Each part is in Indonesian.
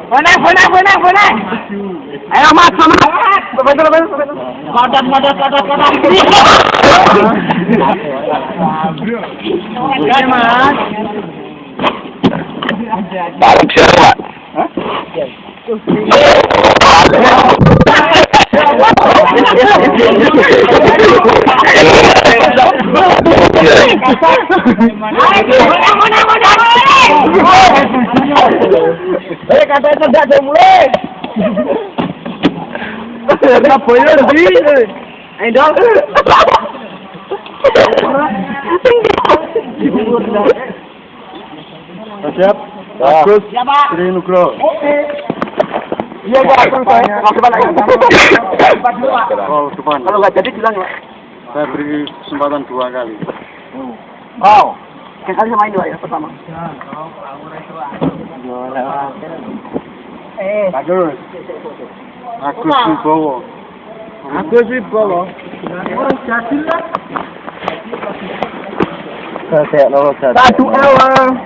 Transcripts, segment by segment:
Boleh. Ayo Mas, semangat. Betul. Padat. Oke, Mas. Balik siapa? Hah? Kata cerdak saya mulai. Enggak boleh lebih. Ayo dong. Siap. Bagus. Sri Nugroho. Iya, langsung saya. Depan lagi. Oh, depan. Kalau nggak jadi bilang ya. Saya beri kesempatan 2 kali. Oh. Sekali sama ini ya pertama. Bagus. Agus Wibowo. Jadilah. Saya loro jatuh. Satu awal.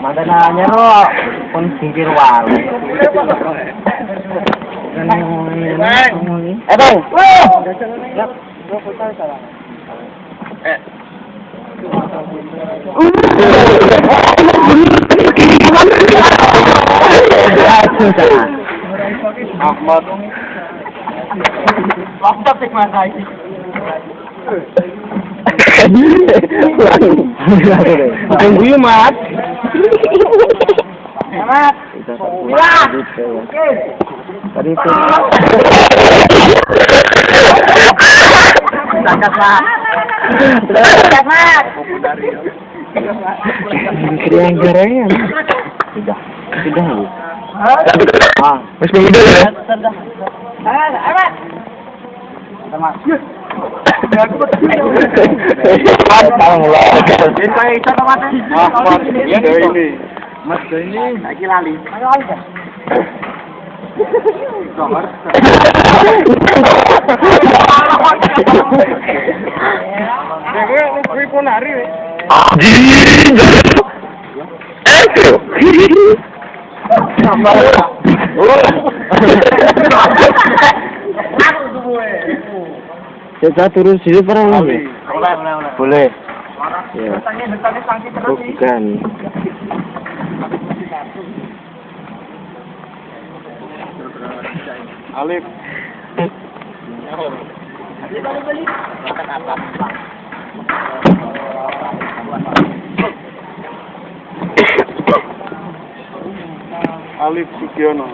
Mantananya roh pun singkir wali. Ahmad. Laptop tik Mas Aiki. Tunggu yuk, Mat. Selamat. Wah. Tadi itu. Zakat, Mas. Zakat, Mas. Yang gorengan. Sudah Bu. Wis pengido ya. Amat. Mas. Ini. Mas ini. Lagi lali. Kita turun sini pernah Boleh. Boleh. Ya. Bertanya sanksi terus sih. Bukan. Alif. Alif Sugiono.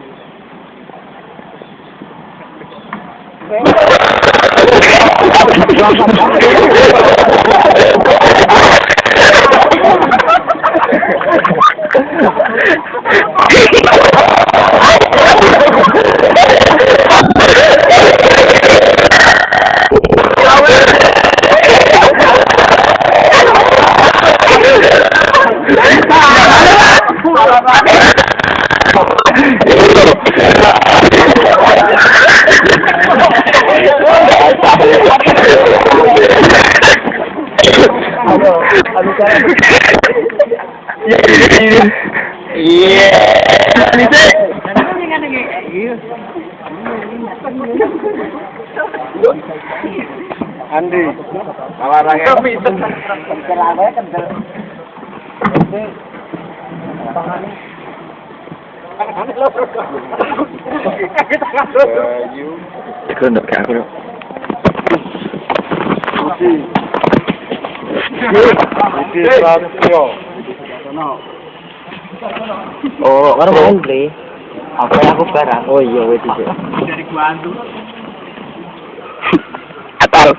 Iya. Andi, tawarannya. Kendok kayak aku. Oh, orang main play. Apa yang aku barang? Oh iya, wait itu. Dari gua antu. Atal.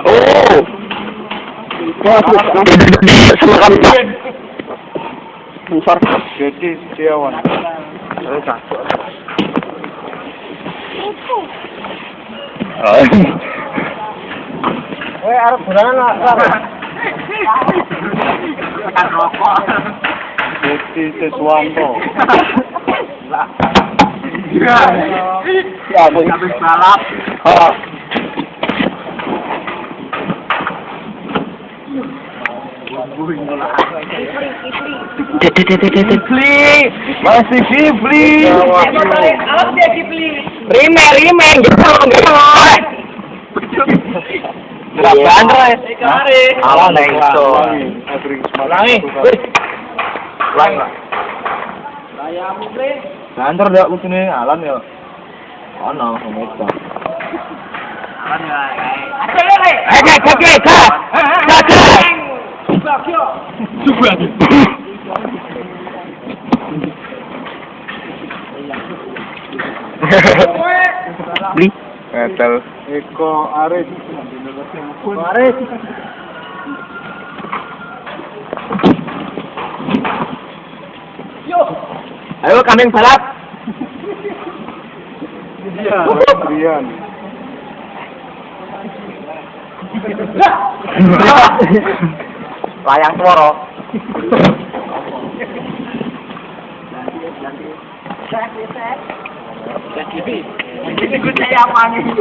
Oh. Semakan. Jadi Setiawan. arep bulanan Jadi Siswanto. Ya, habis balap. Oh. Masih Kipli. Awas dia Kipli. Rime, Berapa Andre? Alah neng itu. Langi. Lang. Kantor dak kutune alam ya. Ono ngono. Beli. Betul. Eko Aris. Aris. Yo. Ayo kambing balap. Rian. Layang suara.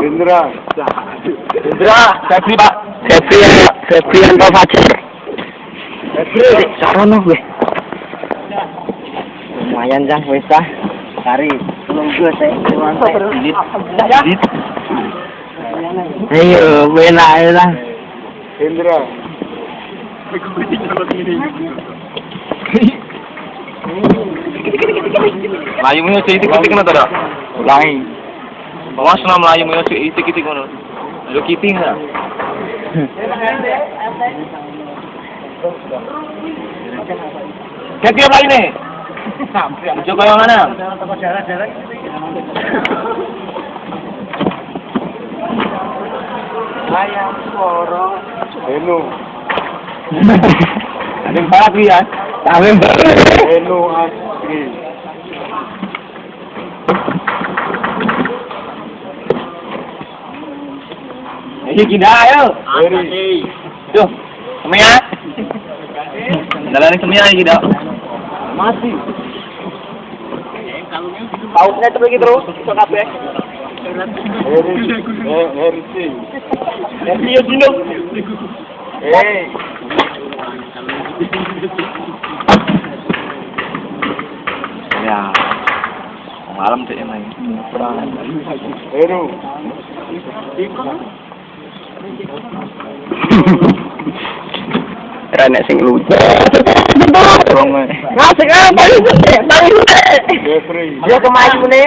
Indra. Febrian Pak Fajar. Sarono gue. Lumayan jang wis ah. Kari. Belum gue teh. Ayo, benak lah. Indra. Melayu mo sa itik-itik na tada. Ulangi. Bawas na melayu mo sa itik-itik mo. Lo kiting na. Kaya melayu ni. Coba yang mana? Layang suara. Eno. Ada yang parah ya. Eno Asri. Ini kita ayo. Eri. Tuh. Semia. Dalam semia lagi dah. Masih. Pautnya terus terus ke kabeh. Eri sih. Nanti yo dino. Ya. Malam tu yang lain. Eru. Renek sing lucu. Ngasih apa itu? Jeffrey. Dia kemarin ini.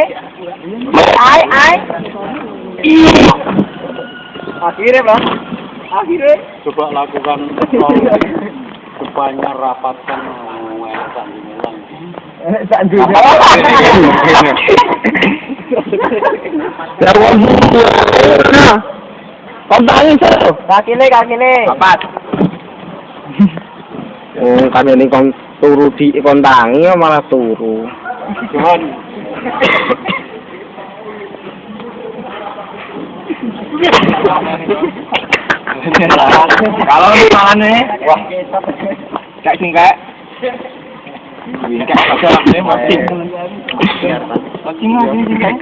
Ai. Akhirnya, Bang. Akhirnya. Coba lakukan supaya rapatkan Kaki nih. Papat. Oh, kami ini kon turu di kontangi malah turu. Johan. Kalau ni makan ni, wah, kayak singkat. Singkat macam ni macing. Macing lah ni singkat.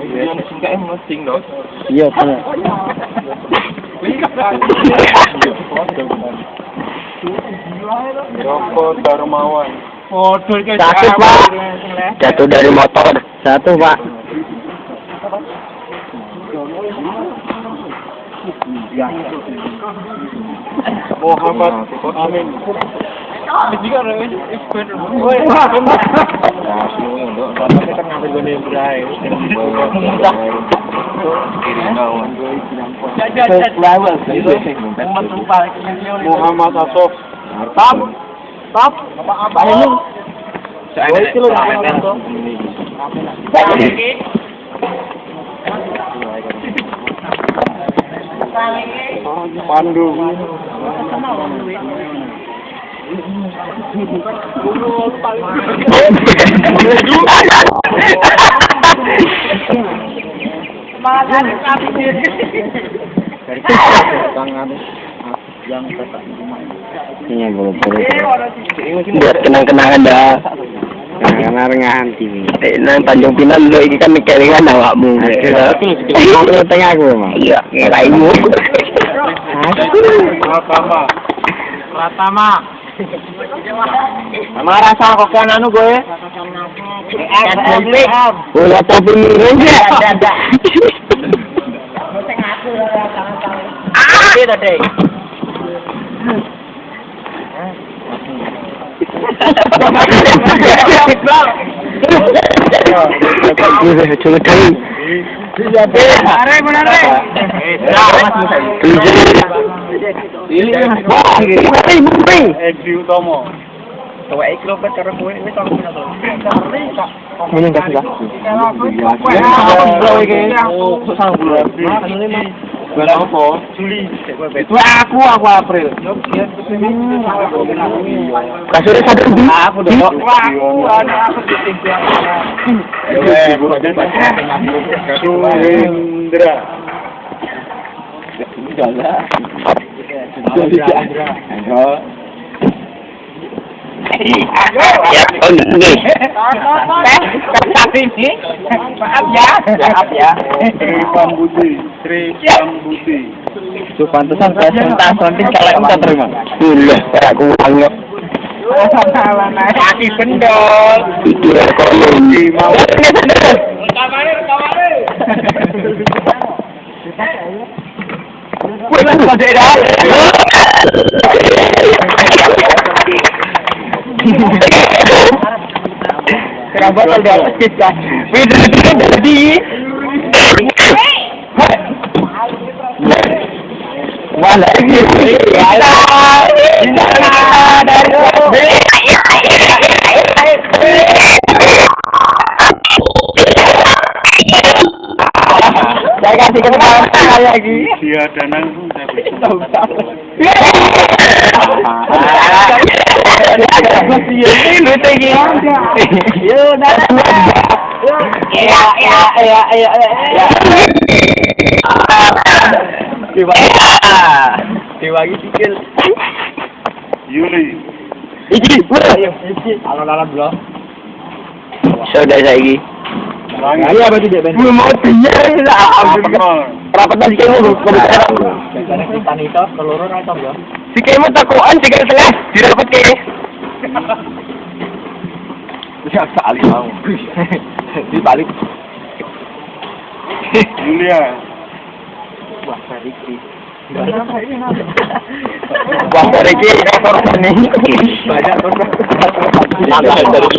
Yang singkat ni macing doh. Iya, benar. Joko Darmawan. Satu, Pak. Jatuh dari motor. Satu, Pak. Muhammad Amin. Muhammad Asof. Stop. Apa ini? Pandu. Iya, boleh. Biar kenang-kenangan dah. Kenang-kenangan TV. Nang Tanjung Pinang lo iki kan kelingan awakmu. Aku tengah aku, Mas. Iya, ngeraimu. Pratama. Sama rasa kok kan anu gue. Ulah tapi miring ya. Kita deh. Coba cari. Edi Utomo. Itu aku April. Kasurnya satu. Aku dong. Surendra. Ya, nih. Maaf ya. Tri Pambudi. Itu pantesan presentasi nanti kalian minta terima. Ulah, aku angep. Kaki pendol. Itu ekonomi. Kenapa udah kita? Jadi mana ini? Saya kasih kesempatan sekali lagi. Dia Danang udah bisa. Dibagi sikil. Yuli. Iki, Alon-alon belum. sudah saiki. Iya berarti dia ben. Mau tiar lah. Rapat tadi kamu kebetulan. Biasanya kita nito telurun item ya. Si kamu takuan 3,5 dirapet ke. Ya kali mau. Dibalik. Julia. Wah, Riki. Wah, Riki korban nih. Banyak korban. Dari